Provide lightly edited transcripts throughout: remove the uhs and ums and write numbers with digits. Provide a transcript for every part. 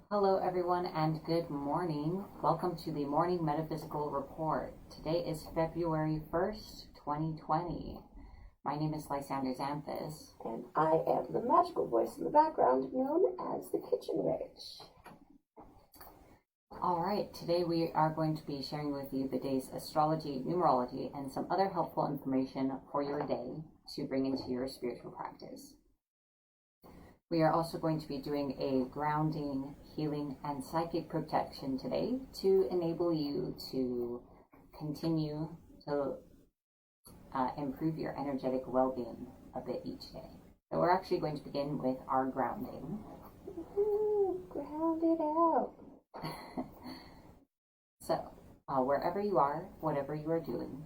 Hello, everyone, and good morning. Welcome to the Morning Metaphysical Report. Today is February 1st, 2020. My name is Lysander Xanthus. And I am the magical voice in the background known as the Kitchen Witch. All right, today we are going to be sharing with you the day's astrology, numerology, and some other helpful information for your day to bring into your spiritual practice. We are also going to be doing a grounding, healing, and psychic protection today to enable you to continue to improve your energetic well-being a bit each day. So we're actually going to begin with our grounding. Ground it out. So, wherever you are, whatever you are doing,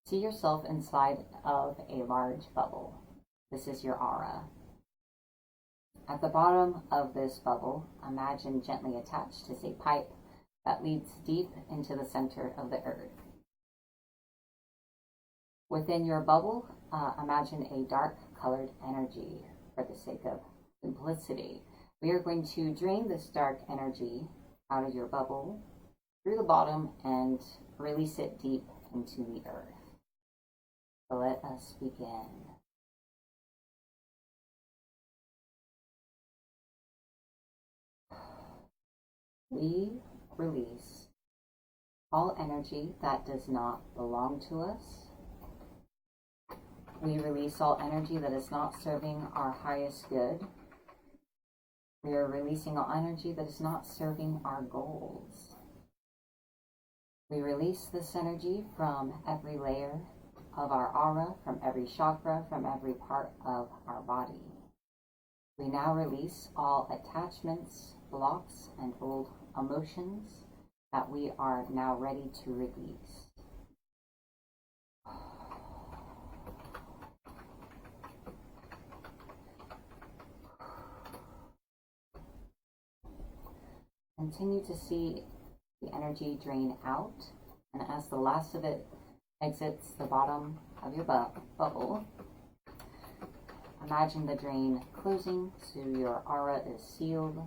see yourself inside of a large bubble. This is your aura. At the bottom of this bubble, imagine gently attached is a pipe that leads deep into the center of the earth. Within your bubble, imagine a dark colored energy for the sake of simplicity. We are going to drain this dark energy out of your bubble through the bottom and release it deep into the earth. So let us begin. We release all energy that does not belong to us. We release all energy that is not serving our highest good. We are releasing all energy that is not serving our goals. We release this energy from every layer of our aura, from every chakra, from every part of our body. We now release all attachments, blocks, and old emotions that we are now ready to release. Continue to see the energy drain out, and as the last of it exits the bottom of your bubble, imagine the drain closing so your aura is sealed,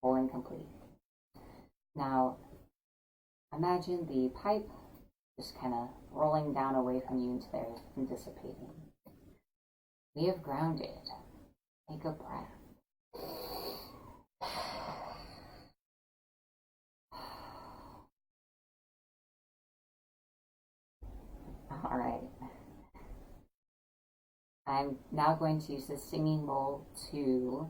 whole and complete. Now, imagine the pipe just kind of rolling down away from you into there and dissipating. We have grounded. Take a breath. All right. I'm now going to use this singing bowl to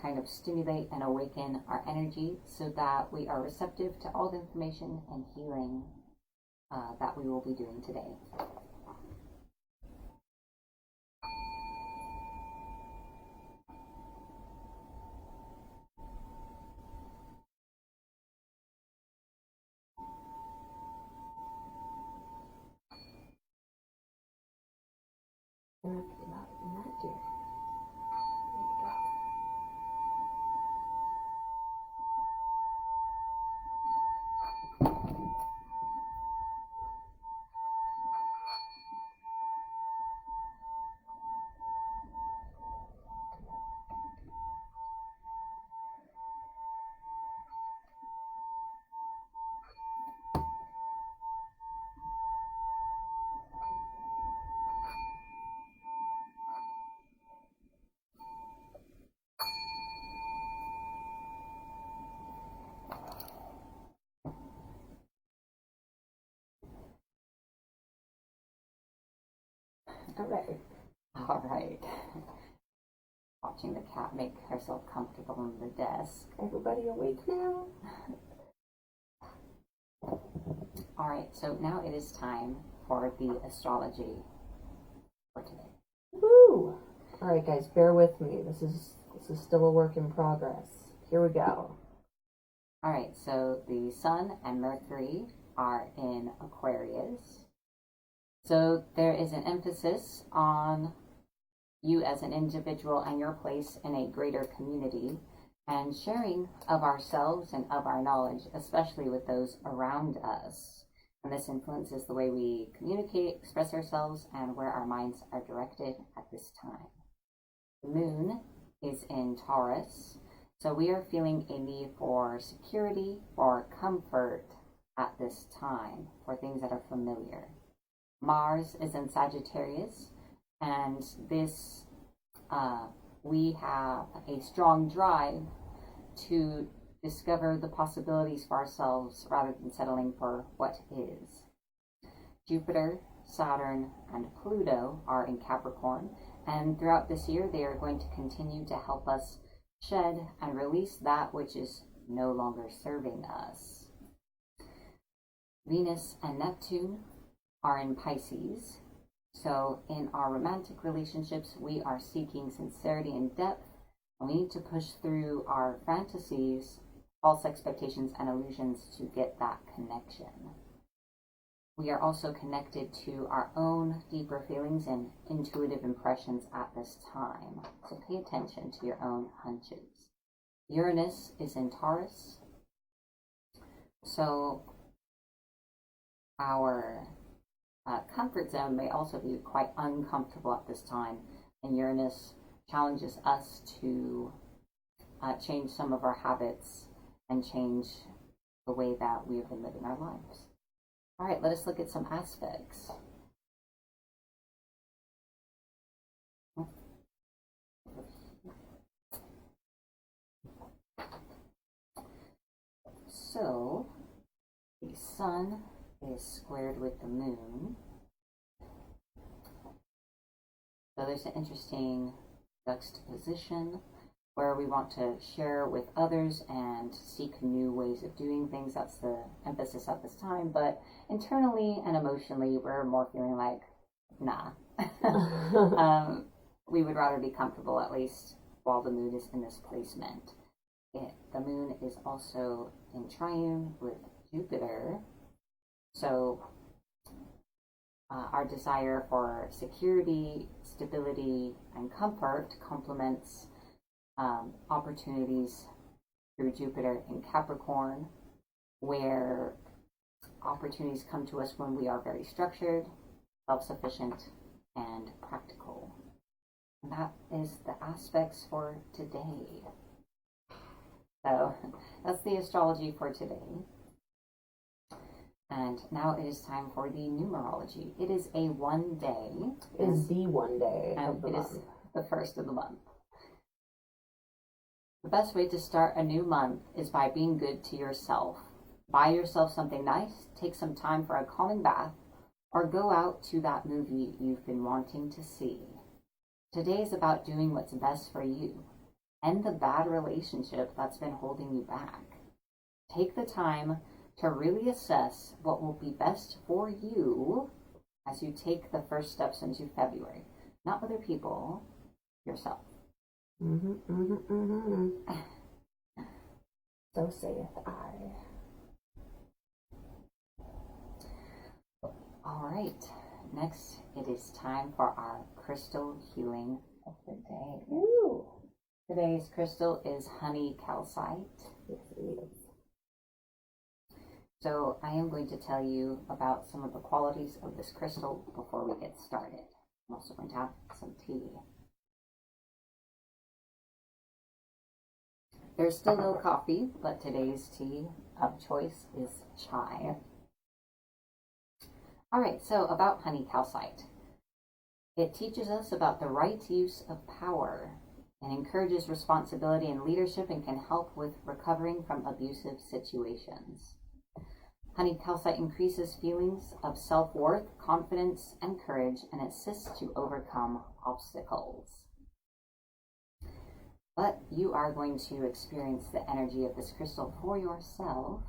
kind of stimulate and awaken our energy so that we are receptive to all the information and healing that we will be doing today. I'm going to be louder than that, dear. All right. All right. Watching the cat make herself comfortable on the desk. Everybody awake now? All right, so now it is time for the astrology for today. Woo! All right, guys, bear with me. This is still a work in progress. Here we go. All right, so the Sun and Mercury are in Aquarius. So there is an emphasis on you as an individual and your place in a greater community and sharing of ourselves and of our knowledge, especially with those around us. And this influences the way we communicate, express ourselves, and where our minds are directed at this time. The moon is in Taurus, So we are feeling a need for security, for comfort at this time, for things that are familiar. Mars is in Sagittarius, and this we have a strong drive to discover the possibilities for ourselves rather than settling for what is. Jupiter, Saturn, and Pluto are in Capricorn, and throughout this year they are going to continue to help us shed and release that which is no longer serving us. Venus and Neptune are in Pisces, so in our romantic relationships we are seeking sincerity and depth, and we need to push through our fantasies, false expectations, and illusions to get that connection. We are also connected to our own deeper feelings and intuitive impressions at this time, so pay attention to your own hunches. Uranus is in Taurus, so our comfort zone may also be quite uncomfortable at this time, and Uranus challenges us to change some of our habits and change the way that we have been living our lives. All right, let us look at some aspects. So, the sun is squared with the moon. So there's an interesting juxtaposition where we want to share with others and seek new ways of doing things. That's the emphasis at this time. But internally and emotionally, we're more feeling like, nah. We would rather be comfortable, at least while the moon is in this placement. The moon is also in triune with Jupiter. So our desire for security, stability, and comfort complements opportunities through Jupiter in Capricorn, where opportunities come to us when we are very structured, self-sufficient, and practical. And that is the aspects for today. So that's the astrology for today. And now it is time for the numerology. It is a one day. It is the one day of the month. It is the first of the month. The best way to start a new month is by being good to yourself. Buy yourself something nice, take some time for a calming bath, or go out to that movie you've been wanting to see. Today is about doing what's best for you. End the bad relationship that's been holding you back. Take the time to really assess what will be best for you as you take the first steps into February. Not other people, yourself. So saith I. All right, next it is time for our crystal healing of the day. Ooh. Today's crystal is honey calcite. Yes, it is. So I am going to tell you about some of the qualities of this crystal before we get started. I'm also going to have some tea. There's still no coffee, but today's tea of choice is chai. All right, so about honey calcite. It teaches us about the right use of power and encourages responsibility and leadership and can help with recovering from abusive situations. Honey calcite increases feelings of self-worth, confidence, and courage, and assists to overcome obstacles. But you are going to experience the energy of this crystal for yourself.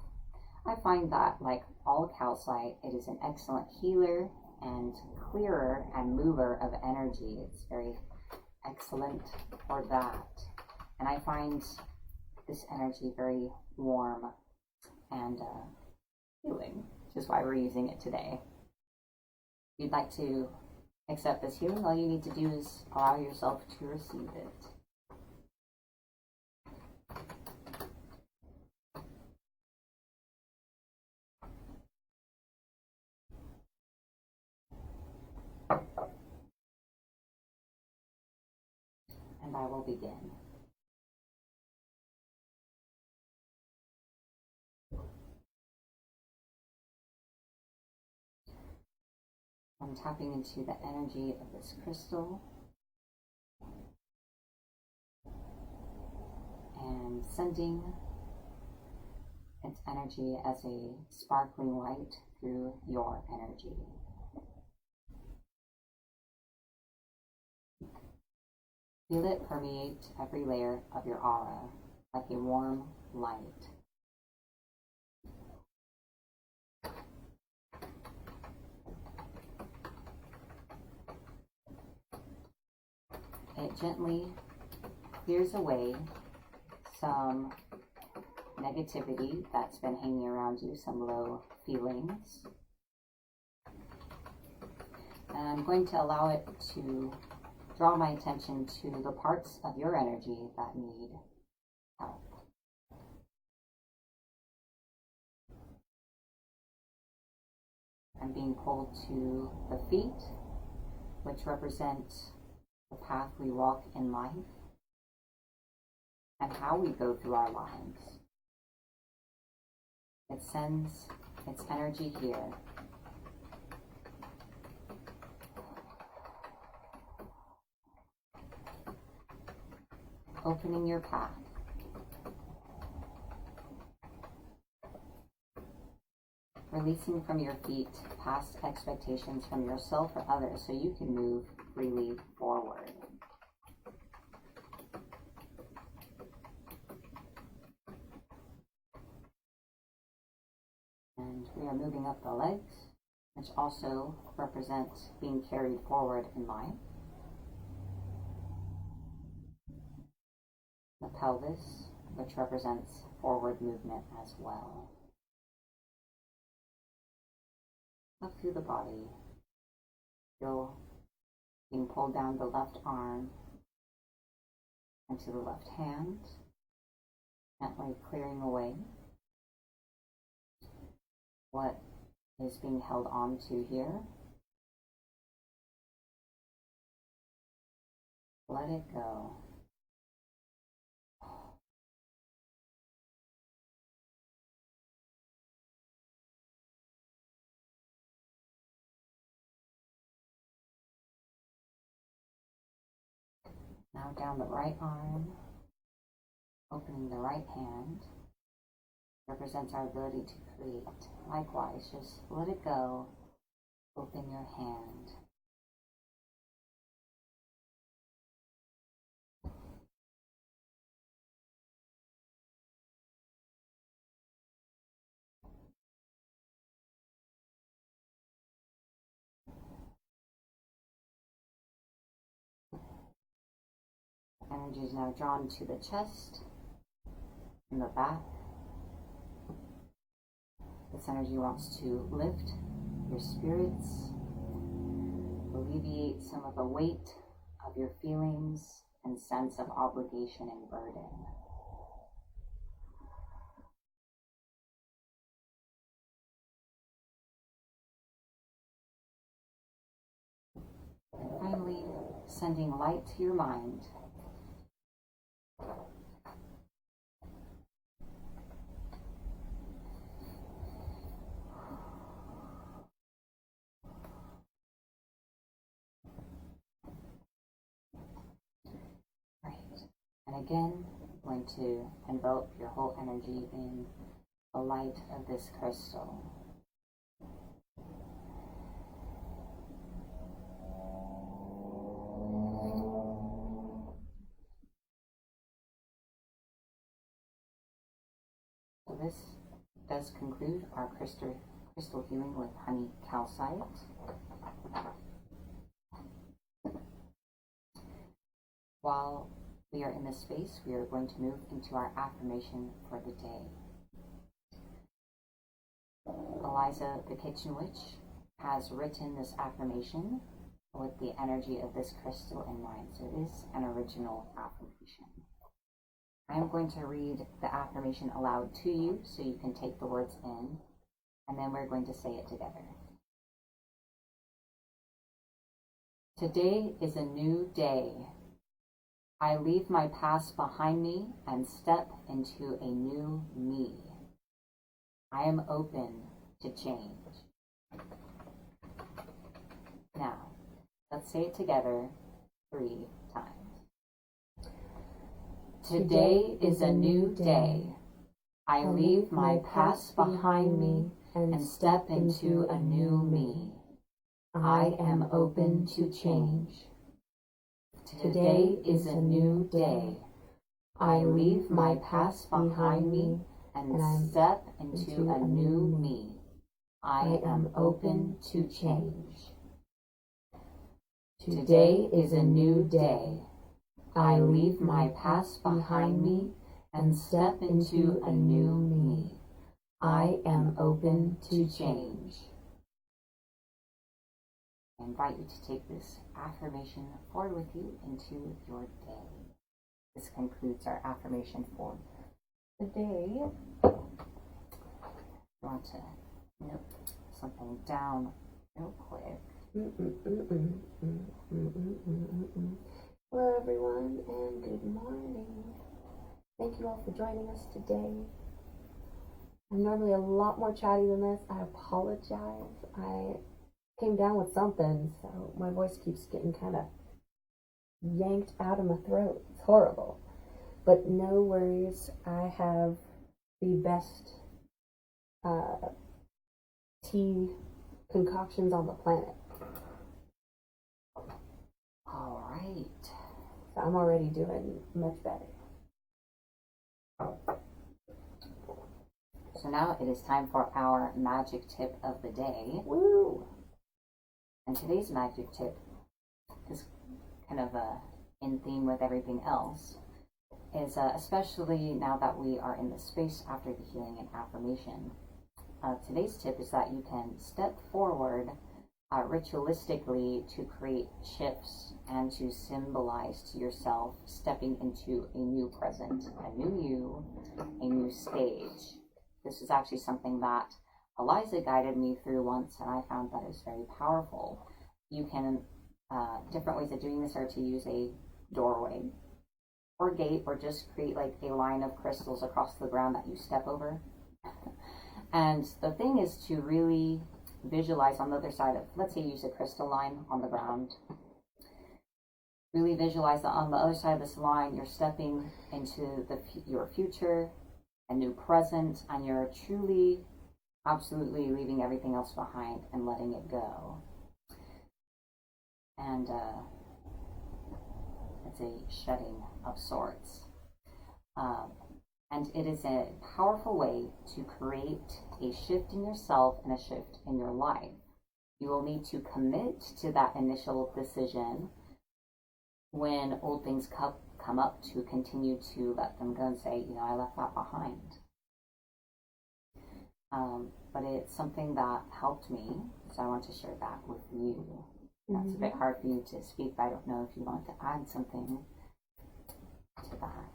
I find that, like all calcite, it is an excellent healer and clearer and mover of energy. It's very excellent for that. And I find this energy very warm and healing, which is why we're using it today. If you'd like to accept this healing, all you need to do is allow yourself to receive it. And I will begin. I'm tapping into the energy of this crystal and sending its energy as a sparkling light through your energy. Feel it permeate every layer of your aura like a warm light. It gently clears away some negativity that's been hanging around you, some low feelings. And I'm going to allow it to draw my attention to the parts of your energy that need help. I'm being pulled to the feet, which represent the path we walk in life and how we go through our lives. It sends its energy here. Opening your path. Releasing from your feet past expectations from yourself or others so you can move freely forward. And we are moving up the legs, which also represents being carried forward in life. The pelvis, which represents forward movement as well. Up through the body, feel being pulled down the left arm and to the left hand, gently clearing away what is being held on to here. Let it go. Now down the right arm, opening the right hand, represents our ability to create. Likewise, just let it go, open your hand. Energy is now drawn to the chest and the back. This energy wants to lift your spirits, alleviate some of the weight of your feelings and sense of obligation and burden. And finally, sending light to your mind. And again, I'm going to envelop your whole energy in the light of this crystal. So this does conclude our crystal healing with honey calcite. While we are in this space, we are going to move into our affirmation for the day. Eliza, the Kitchen Witch, has written this affirmation with the energy of this crystal in mind. So it is an original affirmation. I am going to read the affirmation aloud to you so you can take the words in, and then we're going to say it together. Today is a new day. I leave my past behind me and step into a new me. I am open to change. Now, let's say it together 3 times. Today is a new day. I leave my past behind me and step into a new me. I am open to change. Today is a new day. I leave my past behind me and step into a new me. I am open to change. Today is a new day. I leave my past behind me and step into a new me. I am open to change. I invite you to take this affirmation forward with you into your day. This concludes our affirmation for the day. I want to note something down real quick. Hello everyone and good morning. Thank you all for joining us today. I'm normally a lot more chatty than this. I apologize. I came down with something, so my voice keeps getting kind of yanked out of my throat. It's horrible. But no worries. I have the best tea concoctions on the planet. All right. So I'm already doing much better. So now it is time for our magic tip of the day. Woo! And today's magic tip is kind of in theme with everything else. Is especially now that we are in the space after the healing and affirmation. Today's tip is that you can step forward ritualistically to create shifts and to symbolize to yourself stepping into a new present, a new you, a new stage. This is actually something that Eliza guided me through once, and I found that it was very powerful. You can, different ways of doing this are to use a doorway or gate, or just create like a line of crystals across the ground that you step over. And the thing is to really visualize on the other side of, let's say, use a crystal line on the ground. Really visualize that on the other side of this line, you're stepping into your future, a new present, and you're truly, absolutely leaving everything else behind and letting it go. And it's a shedding of sorts. And it is a powerful way to create a shift in yourself and a shift in your life. You will need to commit to that initial decision when old things come up, to continue to let them go and say, I left that behind. But it's something that helped me, so I want to share that with you. That's a bit hard for you to speak, but I don't know if you want to add something to that.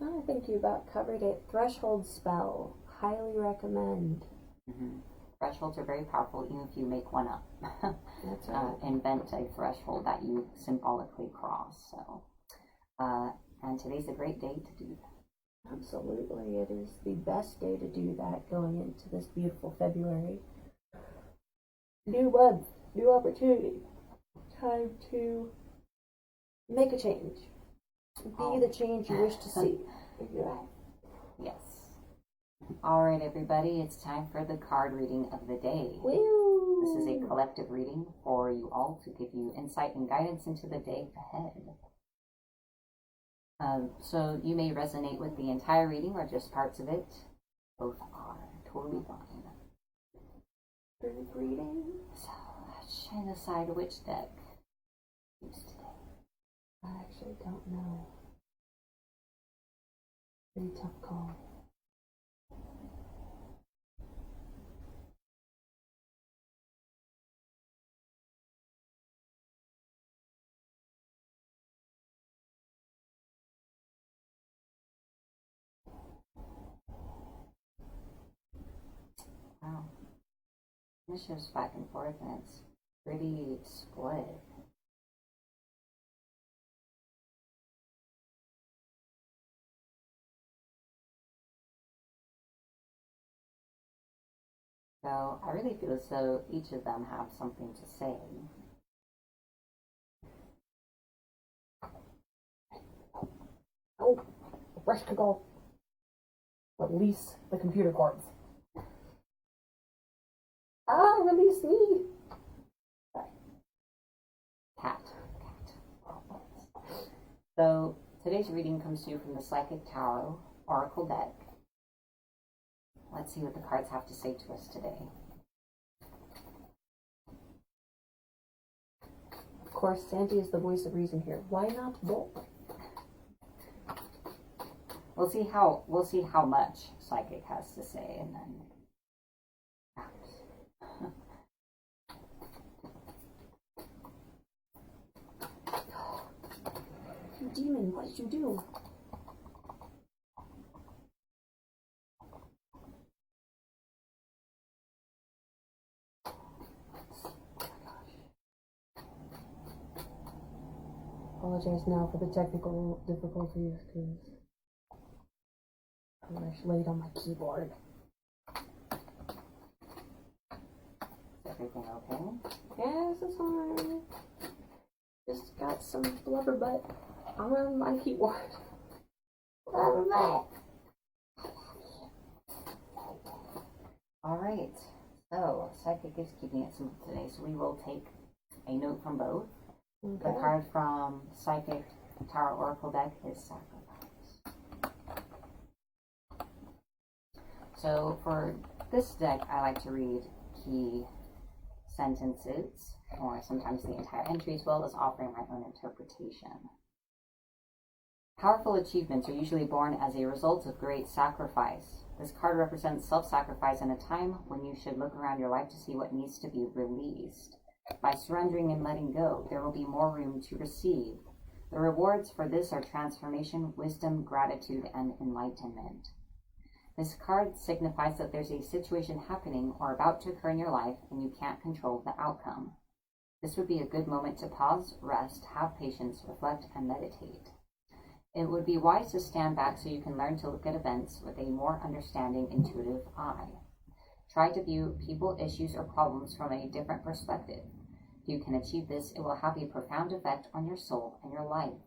I think you about covered it. Threshold spell. Highly recommend. Thresholds are very powerful, even if you make one up. That's right. Invent a threshold that you symbolically cross. So, and today's a great day to do that. Absolutely. It is the best day to do that going into this beautiful February. New month, new opportunity. Time to make a change. Be the change you wish to see in your life. Yes. All right, everybody, it's time for the card reading of the day. Woo! This is a collective reading for you all to give you insight and guidance into the day ahead. So you may resonate with the entire reading or just parts of it. Both are totally fine. Group reading. So let's shine aside which deck to use today. I actually don't know. Pretty tough call. Wow. This shows back and forth and it's pretty split. So I really feel as though each of them have something to say. Oh, rush to go. Release the computer cords. Ah, release me. Sorry. Cat. So today's reading comes to you from the Psychic Tarot Oracle deck. Let's see what the cards have to say to us today. Of course, Santi is the voice of reason here. Why not both? We'll see how much Psychic has to say, and then You demon, what did you do? Apologize now for the technical difficulties because I was laid on my keyboard. is everything okay? Yes, it's fine. Just got some blubber butt on my keyboard. Blubber butt. All right. So Psychic is keeping it simple today, so we will take a note from both. Okay. The card from Psychic Tarot Oracle deck is Sacrifice. So for this deck, I like to read key sentences, or sometimes the entire entry, as well as offering my own interpretation. Powerful achievements are usually born as a result of great sacrifice. This card represents self-sacrifice in a time when you should look around your life to see what needs to be released. By surrendering and letting go, there will be more room to receive. The rewards for this are transformation, wisdom, gratitude, and enlightenment. This card signifies that there's a situation happening or about to occur in your life and you can't control the outcome. This would be a good moment to pause, rest, have patience, reflect, and meditate. It would be wise to stand back so you can learn to look at events with a more understanding, intuitive eye. Try to view people, issues, or problems from a different perspective. If you can achieve this, it will have a profound effect on your soul and your life.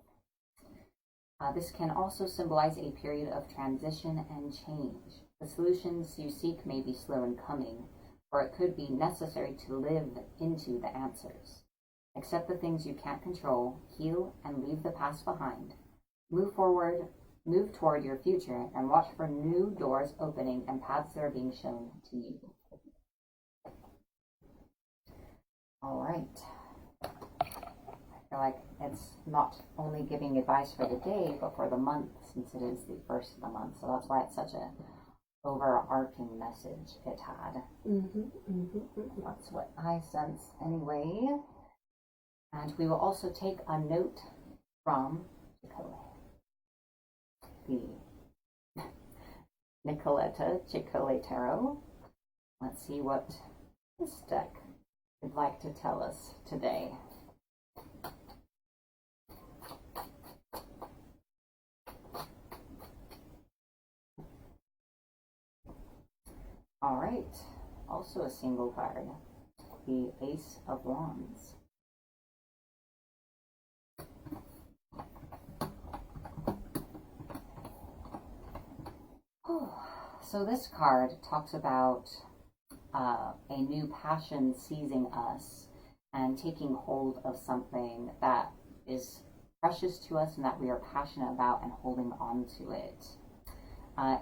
This can also symbolize a period of transition and change. The solutions you seek may be slow in coming, or it could be necessary to live into the answers. Accept the things you can't control, heal, and leave the past behind. Move forward, move toward your future, and watch for new doors opening and paths that are being shown to you. All right. I feel like it's not only giving advice for the day, but for the month, since it is the first of the month. So that's why it's such a overarching message it had. That's what I sense anyway. And we will also take a note from the Nicoletta Ciccole Tarot. Let's see what this deck would like to tell us today. All right, also a single card, the Ace of Wands. So this card talks about a new passion seizing us and taking hold of something that is precious to us and that we are passionate about and holding on to it.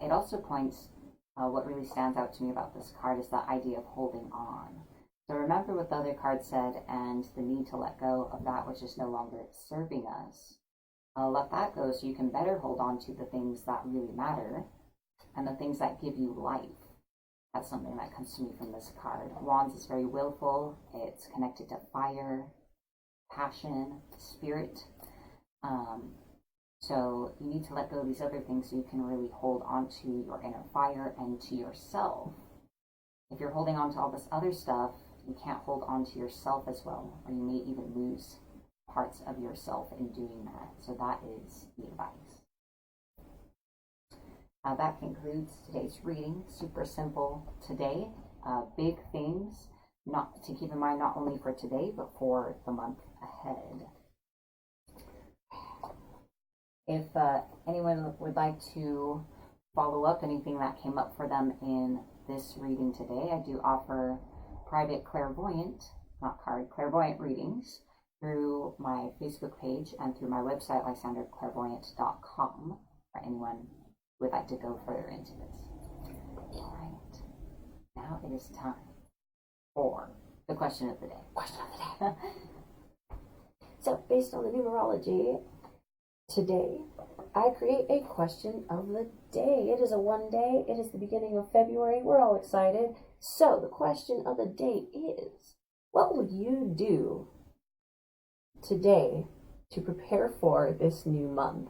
It also points, what really stands out to me about this card is the idea of holding on. So remember what the other card said and the need to let go of that which is no longer serving us. Let that go so you can better hold on to the things that really matter and the things that give you life. That's something that comes to me from this card. Wands is very willful. It's connected to fire, passion, spirit. So you need to let go of these other things so you can really hold on to your inner fire and to yourself. If you're holding on to all this other stuff, you can't hold on to yourself as well, or you may even lose parts of yourself in doing that. So that is the advice. That concludes today's reading. Super simple today. big things not to keep in mind, not only for today, but for the month ahead. If anyone would like to follow up anything that came up for them in this reading today, I do offer private clairvoyant readings through my Facebook page and through my website, lysanderclairvoyant.com, for anyone who would like to go further into this. All right, now it is time for the question of the day. So, based on the numerology, today I create a question of the day. It is a one day. It is the beginning of February. We're all excited. So, the question of the day is, what would you do today to prepare for this new month?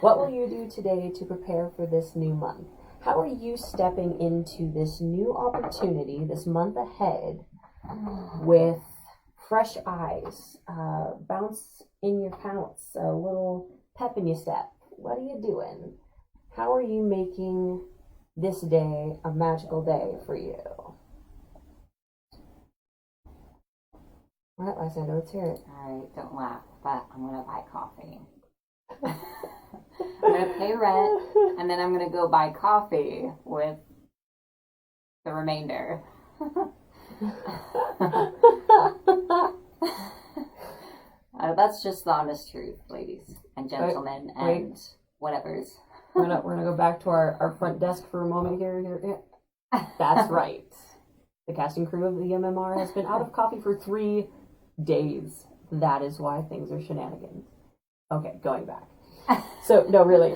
What will you do today to prepare for this new month? How are you stepping into this new opportunity, this month ahead, with fresh eyes, bounce in your pounce, a little pep in your step? What are you doing? How are you making this day a magical day for you? All right, Lysander, let's hear it. All right, don't laugh, but I'm going to buy coffee. I'm going to pay rent, and then I'm going to go buy coffee with the remainder. That's just the honest truth, ladies and gentlemen, and whatevers. We're gonna go back to our front desk for a moment here. That's right. The casting crew of the MMR has been out of coffee for 3 days. That is why things are shenanigans. Okay, going back. So no, really,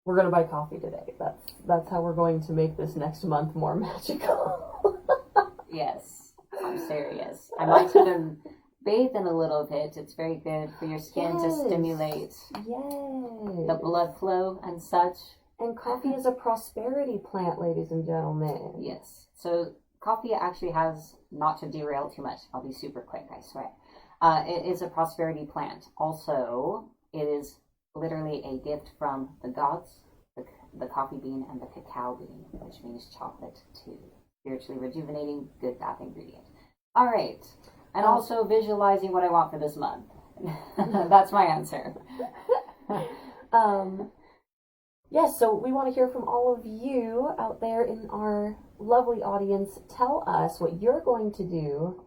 we're gonna buy coffee today. That's how we're going to make this next month more magical. Yes, I'm serious. I might even bathe in a little bit. It's very good for your skin to stimulate the blood flow and such. And coffee is a prosperity plant, ladies and gentlemen. Yes. So coffee actually has, not to derail too much, I'll be super quick, I swear. It is a prosperity plant. Also, it is literally a gift from the gods, the coffee bean and the cacao bean, which means chocolate too. Spiritually rejuvenating, good bath ingredient. All right. And also visualizing what I want for this month. That's my answer. Yes, so we want to hear from all of you out there in our lovely audience. Tell us what you're going to do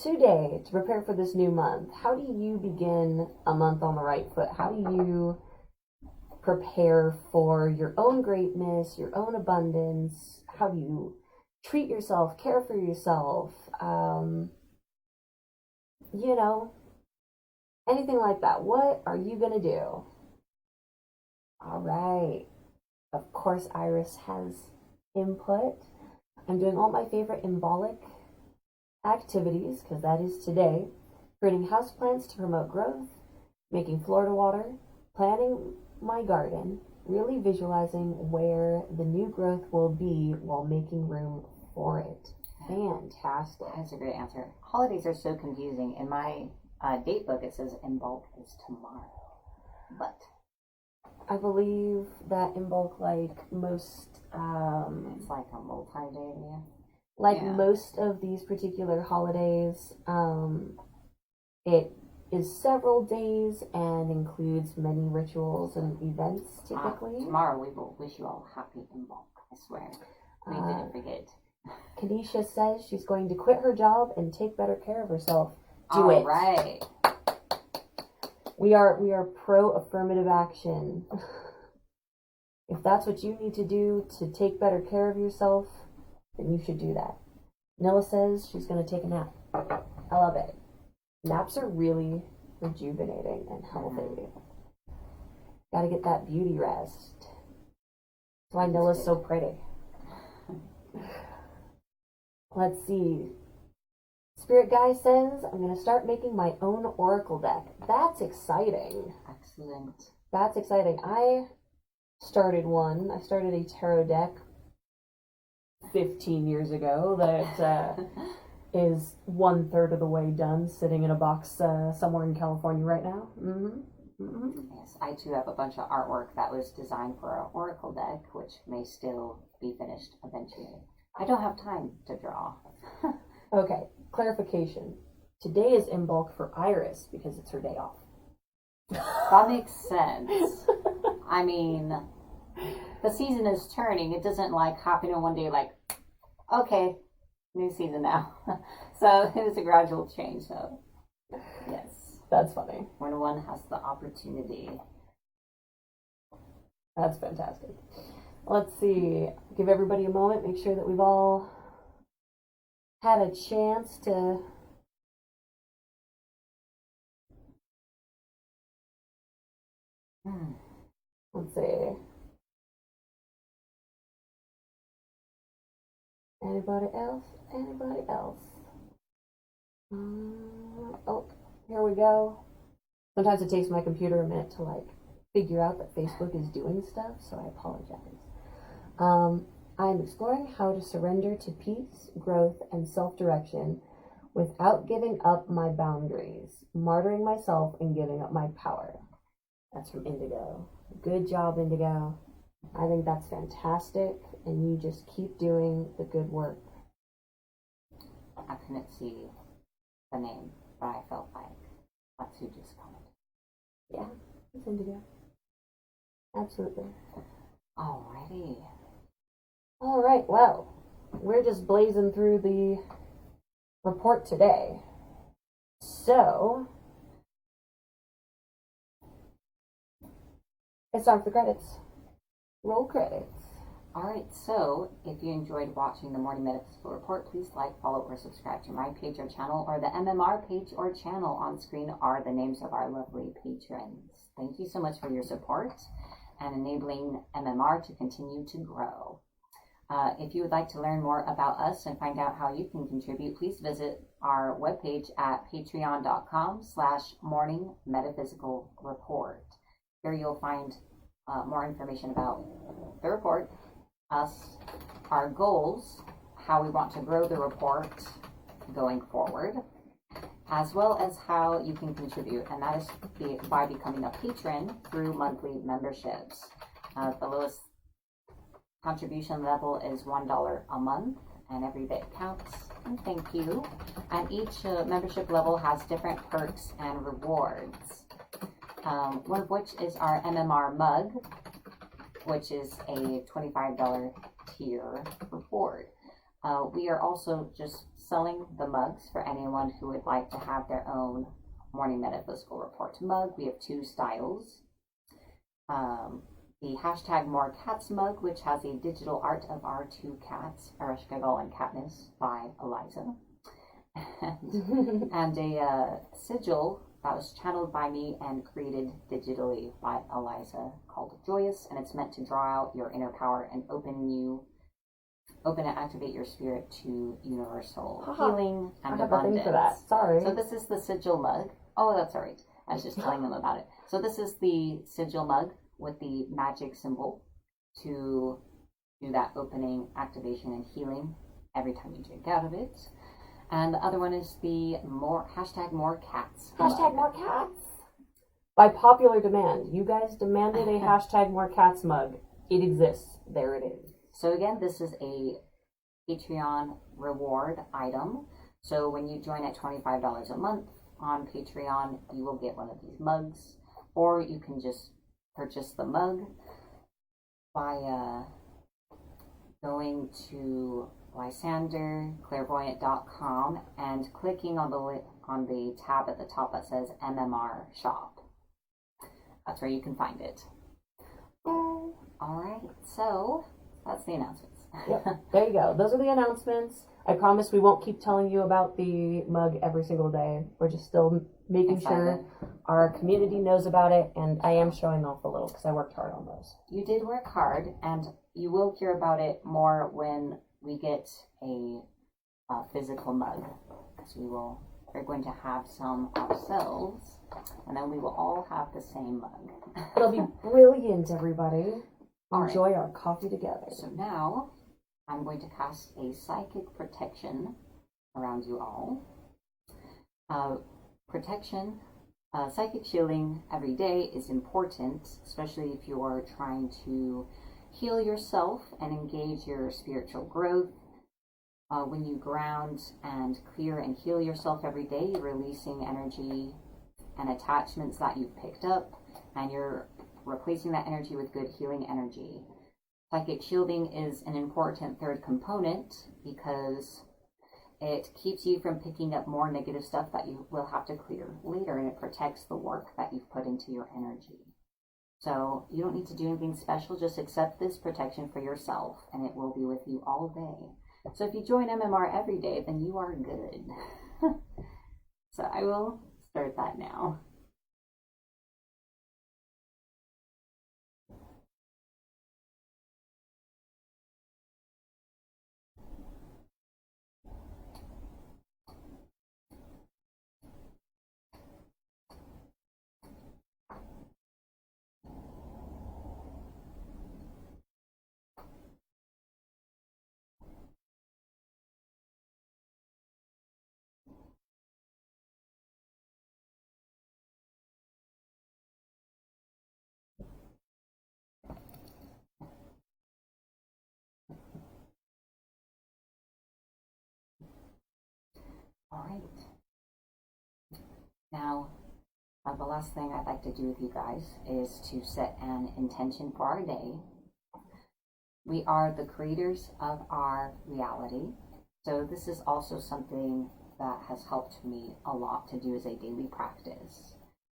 today to prepare for this new month. How do you begin a month on the right foot? How do you prepare for your own greatness, your own abundance? How do you treat yourself, care for yourself? Anything like that. What are you going to do? All right. Of course, Iris has input. I'm doing all my favorite embolic activities, because that is today. Creating houseplants to promote growth, making Florida water, planting my garden, really visualizing where the new growth will be while making room for it. Fantastic. That's a great answer. Holidays are so confusing. In my date book, it says in bulk is tomorrow. But I believe that in bulk, like most... it's like a multi-day. Most of these particular holidays, it is several days and includes many rituals and events, typically. Tomorrow we will wish you all happy in bulk, I swear. We didn't forget. Kanisha says she's going to quit her job and take better care of herself. Do all it. Right. We are pro affirmative action. If that's what you need to do to take better care of yourself, then you should do that. Nilla says she's going to take a nap. I love it. Naps are really rejuvenating and healthy. Gotta get that beauty rest. That's why Nilla's so pretty. Let's see. Spirit Guy says, I'm going to start making my own oracle deck. That's exciting. Excellent. That's exciting. I started one. I started a tarot deck 15 years ago that is 1/3 of the way done, sitting in a box somewhere in California right now. Yes, I too have a bunch of artwork that was designed for an oracle deck, which may still be finished eventually. I don't have time to draw. Okay, clarification. Today is in bulk for Iris because it's her day off. That makes sense. I mean, the season is turning. It doesn't like happen in one day like, okay, new season now. So it was a gradual change. So yes. That's funny. When one has the opportunity. That's fantastic. Let's see. Give everybody a moment. Make sure that we've all had a chance to let's see. Anybody else? Anybody else? Oh, here we go. Sometimes it takes my computer a minute to like figure out that Facebook is doing stuff, so I apologize. I'm exploring how to surrender to peace, growth, and self-direction without giving up my boundaries, martyring myself, and giving up my power. That's from Indigo. Good job, Indigo. I think that's fantastic, and you just keep doing the good work. I couldn't see the name, but I felt like that's who just commented. Yeah, it's Indigo. Absolutely. Alrighty. All right, well, we're just blazing through the report today. So, it's time for the credits. Roll credits. Alright, so if you enjoyed watching the Morning Metaphysical Report, please like, follow, or subscribe to my page or channel, or the MMR page or channel on screen are the names of our lovely patrons. Thank you so much for your support and enabling MMR to continue to grow. If you would like to learn more about us and find out how you can contribute, please visit our webpage at patreon.com/Morning Metaphysical Report. Here you'll find more information about the report, us, our goals, how we want to grow the report going forward, as well as how you can contribute, and that is by becoming a patron through monthly memberships. The lowest contribution level is $1 a month, and every bit counts, and thank you. And each membership level has different perks and rewards, one of which is our MMR mug, which is a $25 tier reward. We are also just selling the mugs for anyone who would like to have their own Morning Metaphysical Report mug. We have two styles. The #MoreCats mug, which has a digital art of our two cats, Ereshkigal and Katniss, by Eliza. And a sigil that was channeled by me and created digitally by Eliza called Joyous, and it's meant to draw out your inner power and open and activate your spirit to universal healing and abundance. For that. Sorry. So this is the sigil mug. Oh, that's all right. I was just telling them about it. So this is the sigil mug with the magic symbol to do that opening, activation, and healing every time you drink out of it. And the other one is the #MoreCats. #MoreCats. By popular demand. You guys demanded a #MoreCats mug. It exists. There it is. So again, this is a Patreon reward item. So when you join at $25 a month on Patreon, you will get one of these mugs, or you can just purchase the mug by going to lysanderclairvoyant.com and clicking on the tab at the top that says MMR Shop. That's where you can find it. All right, so that's the announcements. Yep, there you go. Those are the announcements. I promise we won't keep telling you about the mug every single day. We're just still making sure our community knows about it, and I am showing off a little because I worked hard on those. You did work hard, and you will hear about it more when we get a physical mug, because we're going to have some ourselves, and then we will all have the same mug. It'll be brilliant, everybody. Enjoy our coffee together. So now I'm going to cast a psychic protection around you all. Protection Psychic shielding every day is important, especially if you're trying to heal yourself and engage your spiritual growth. When you ground and clear and heal yourself every day, you're releasing energy and attachments that you've picked up, and you're replacing that energy with good healing energy. Psychic shielding is an important third component because it keeps you from picking up more negative stuff that you will have to clear later, and it protects the work that you've put into your energy. So you don't need to do anything special, just accept this protection for yourself, and it will be with you all day. So if you join MMR every day, then you are good. So I will start that now. All right. Now, the last thing I'd like to do with you guys is to set an intention for our day. We are the creators of our reality. So this is also something that has helped me a lot to do as a daily practice.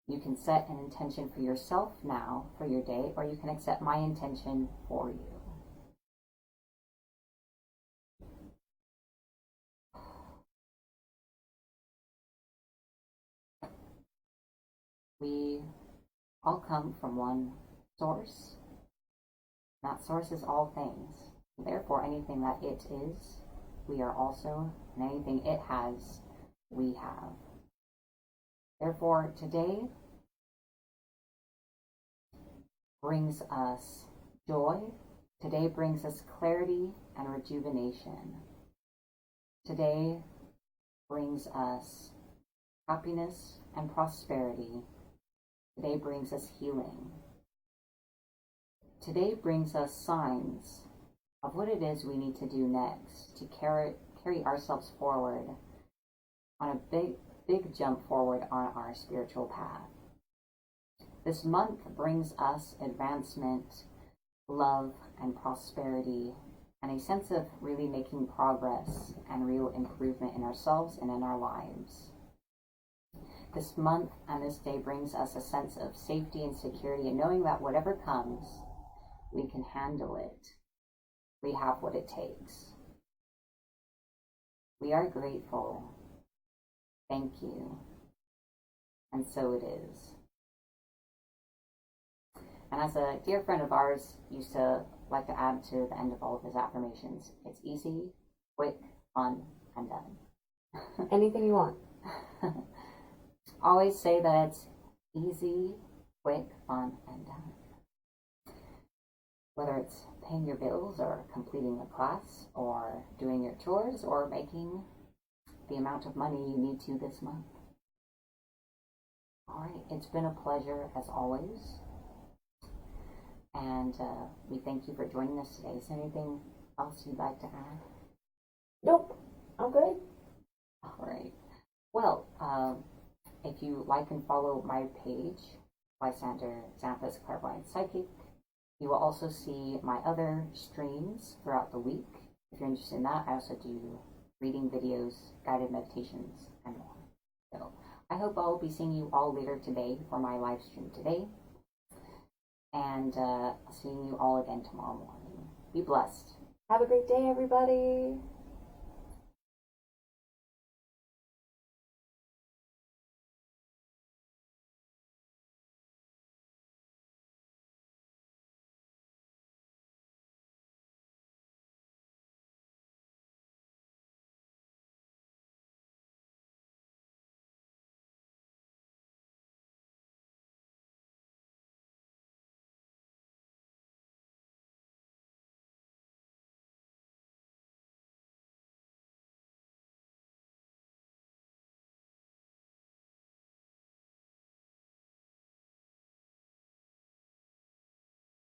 You can set an intention for yourself now for your day, or you can accept my intention for you. We all come from one source. That source is all things. Therefore, anything that it is, we are also, and anything it has, we have. Therefore, today brings us joy. Today brings us clarity and rejuvenation. Today brings us happiness and prosperity. Today brings us healing. Today brings us signs of what it is we need to do next to carry ourselves forward on a big jump forward on our spiritual path. This month brings us advancement, love, and prosperity, and a sense of really making progress and real improvement in ourselves and in our lives. This month and this day brings us a sense of safety and security, and knowing that whatever comes, we can handle it. We have what it takes. We are grateful. Thank you. And so it is. And as a dear friend of ours used to like to add to the end of all of his affirmations, it's easy, quick, fun, and done. Anything you want. Always say that it's easy, quick, fun, and done. Whether it's paying your bills or completing a class or doing your chores or making the amount of money you need to this month. All right, it's been a pleasure as always. And we thank you for joining us today. Is there anything else you'd like to add? Nope, I'm good. All right. Well, if you like and follow my page, Lysander Xanthus Clairvoyant Psychic, you will also see my other streams throughout the week. If you're interested in that, I also do reading videos, guided meditations, and more. So I hope I'll be seeing you all later today for my live stream today. And seeing you all again tomorrow morning. Be blessed. Have a great day, everybody.